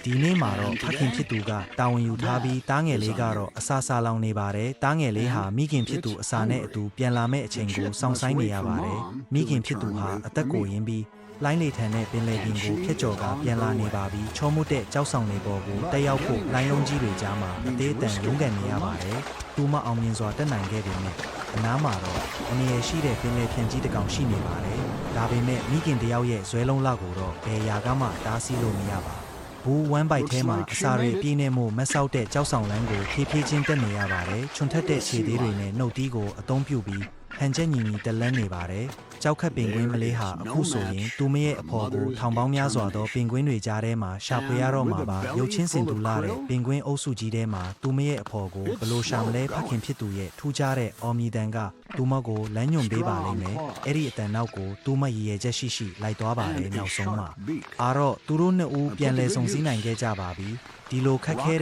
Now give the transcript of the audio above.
ဒီနေ့မှာတော့ဖခင်ဖြစ်သူကတာဝန်ယူထားပြီးတားငယ်လေးကတော့အစာစာလောင်နေပါတယ်တားငယ်လေးဟာမိခင်ဖြစ်သူအစာနဲ့အတူပြန်လာမဲ့အချိန်ကိုစောင့်ဆိုင်နေရပါတယ်မိခင်ဖြစ်သူဟာအသက်ကိုရင်းပြီးလိုင်းလေထန်တဲ့ပင်လယ်ပြင်ကိုဖျက်ကျော်ကပြန်လာနေပါပြီချောမွတ်တဲ့ကြောက်ဆောင်နေပေါ်ကိုတက်ရောက်ဖို့လိုင်းလုံးကြီးတွေကြားမှာအသေးအတန်ရုန်းကန်နေရပါတယ်သူမအောင်မြင်စွာတက်နိုင်ခဲ့ပေမဲ့အနားမှာတော့အနေရရှိတဲ့ပင်လယ်ဖြန်ကြီးတစ်ကောင်ရှိနေပါတယ်ဒါပေမဲ့မိခင်တယောက်ရဲ့ဇွဲလုံးလောက်ကိုတော့ဘယ်ရာကမှတားဆီးလို့မရပါဘူးဝမ်းပိုက်ထဲမှာအစာတွေပြင်းနေမှုမဆောက်တဲ့ကြောက်ဆောင်လန်းကိုဖြည်းဖြည်းချင်းတက်နေရပါတယ်ချွန်ထက်တဲ့ခြေသေးတွေနဲ့နှုတ်တီးကိုအသုံးပြုပြီးဟန်ချက်ညီညီတက်လန်းနေပါတယ်ကြောက်ခတ်ပင်ကွင်းမလေးဟာအခုဆိုရင်သူမရဲ့အဖော်ကိုထောင်ပေါင်းများစွာသောပင်ကွင်းတွေကြားထဲမှာရှာဖွေရတော့မှာပါရုပ်ချင်းစင်တူလာတဲ့ပင်ကွင်းအုပ်စုကြီးထဲမှာသူမရဲ့အဖော်ကိုဘလို့ရှာမလဲဖခင်ဖြစ်သူရဲ့ထူးခြားတဲ့အော်မီတန်ကသူမကိုလမ်းညွှန်ပေးပါလိမ့်မယ်အဲ့ဒီအတန်နောက်ကိုသူမရည်ရချက်ရှိလိုက်သွားပါတယ်နောက်ဆုံးမှာအားတော့သူတို့နှစ်ဦးပြန်လဲဆုံစည်းနိုင်ခဲ့ကြပါပြီဒီလိုခက်ခဲတဲ့